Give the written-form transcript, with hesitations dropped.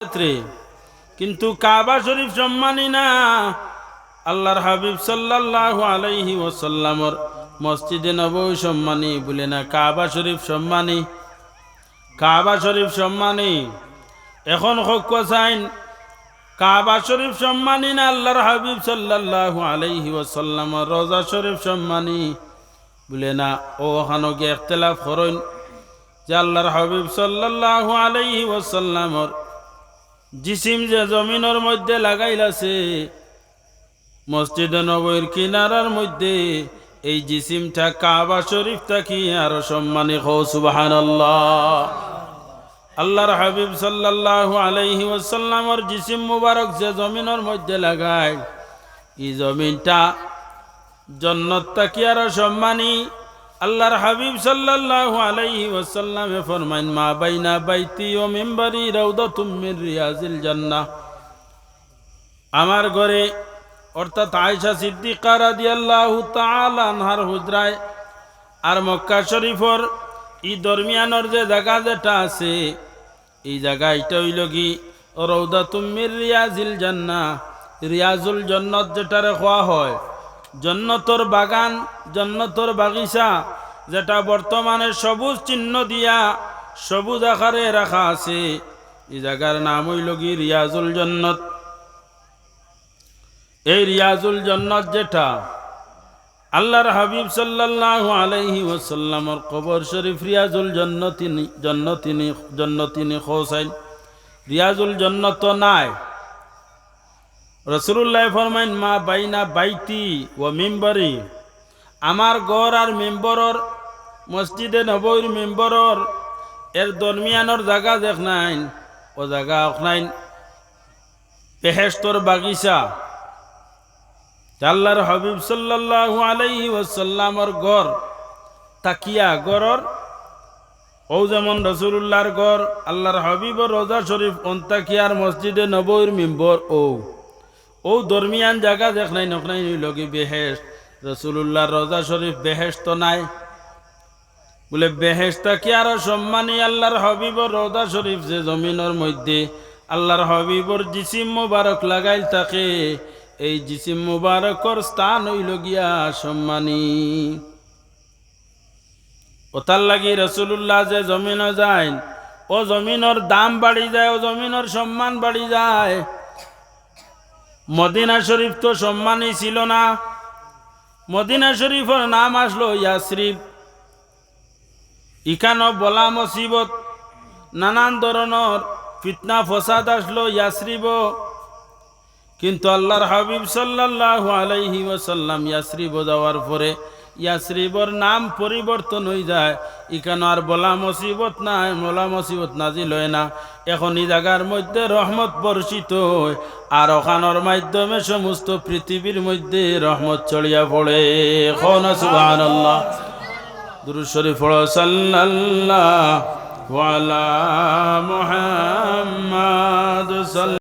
ক্ষেত্রে, কিন্তু কাবা শরীফ সম্মানী না। আল্লাহর হাবিব সাল্লাল্লাহু আলাইহি ওয়াসাল্লামর মসজিদে নববী সম্মানী বলে না, কাবা শরীফ সম্মানী। কাবা শরীফ সম্মানী। এখন হক চাইন কাবা শরীফ সম্মানী না আল্লাহর হাবিব সাল্লাল্লাহু আলাইহি ওয়াসাল্লামর রোজা শরীফ সম্মানী বলে না। ও ওখানে গিয়ে ইখতিলাফ করেন যে আল্লাহর হাবিব সাল্লাল্লাহু আলাইহি ওয়াসাল্লামর জিসিম যে জমিনের মধ্যে লাগাইলাছে মসজিদে নববীর কিনারার মধ্যে, এই জিসিমটা কাবা শরীফ থাকি আরো সম্মানী। হো সুবহানাল্লাহ। আল্লাহর হাবিব সাল্লাল্লাহু আলাইহি ওয়াসাল্লামর জিসিম মুবারক যে জমিনের মধ্যে লাগায়, এই জমিনটা জান্নাত থাকি আরো সম্মানী। আল্লাহর হাবিব সাল্লাল্লাহু আলাইহি ওয়াসাল্লামে ফরমাইন, মা বাইনা বাইতি ও মিম্বারি রাউদাতুম মিন রিয়াজিল জান্নাহ। আমার ঘরে অর্থাৎ আয়েশা সিদ্দিকা রাদিয়াল্লাহু তাআলা আনহার হুজরায় আর মক্কা শরীফর এই দরমিয়ানোর যে জায়গা যেটা আছে, এই জায়গা এটা হইল কি রাউদাতুম মিন রিয়াজিল জান্নাহ। রিয়াজুল জান্নাত যেটারে কোয়া হয়, জান্নাতের বাগান, জান্নাতের বাগিচা, যেটা বর্তমানে সবুজ চিহ্ন দিয়া সবুজ আকারে রাখা আছে, এই জায়গার নাম হইল কি রিয়াজুল জান্নাত। এই রিয়াজুল জান্নাত যেটা আল্লাহর হাবিব সাল্লাল্লাহু আলাইহি ওয়াসাল্লামর কবর শরীফ রিয়াজুল জান্নাতিনি খোসাইন। রিয়াজুল জান্নাত তো নাই। রাসূলুল্লাহ ফরমাইন, মা বাইনা বাইতি ও মিম্বরি, আমার ঘর আর মিম্বরর, মসজিদে নববীর মিম্বরর এর দরমিয়ানোর জায়গা দেখ নাই, ও জায়গা নাই বেহেশতর বাগিচা। আল্লাহর হাবিব সাল্লাল্লাহু আলাইহি ওয়াসাল্লামর ঘর তাকিয়া ঘরর, ও যেমন রাসূলুল্লাহর ঘর, আল্লাহর হাবিবর রোজা শরীফ অন্তাকিয়ার মসজিদে নববীর মিম্বর, ও দরমিয়ান জায়গা দেখ নাই নকনাই লগি বেহেশত। রাসূলুল্লাহর রোজা শরীফ বেহেশত তো নাই বলে, বেহেশত কি আরো সম্মানী। আল্লাহর হাবিবর রোজা শরীফ যে জমিনের মধ্যে আল্লাহর হাবিবর জিসিম মুবারক লাগাইল থাকে, এই জিসিম মুবারকর স্থান হইল গিয়া সম্মানী। ওতার লাগি রাসূলুল্লাহ যে জমিন যায়, ও জমিনের দাম বাড়ি যায়, ও জমিনের সম্মান বাড়ি যায়। মদিনা শরীফ তো সম্মানী ছিল না। মদিনা শরীফের নাম আসলো ইয়াসরিব। ইখানো বলা মুসিবত, নানান ধরনের ফিতনা ফসাদ আসলো ইয়াসরিব। কিন্তু আল্লাহর হাবিব সাল্লাল্লাহু আলাইহি ওয়াসাল্লাম ইয়াসরিব যাওয়ার পরে ইয়াসরিবর নাম পরিবর্তন হয়ে যায়। ইখানো আর বলা মুসিবত নাই, বলা মুসিবত নাজিল হয় না। এখন এই জায়গার মধ্যে রহমত বর্ষিত হয়, আর ওখানোর মাধ্যমে সমস্ত পৃথিবীর মধ্যে রহমত ছড়িয়া পড়ে। সুবহানাল্লাহ। দুরূদ শরীফ পড়ো, সাল্লাল্লাহু আলা মুহাম্মাদ।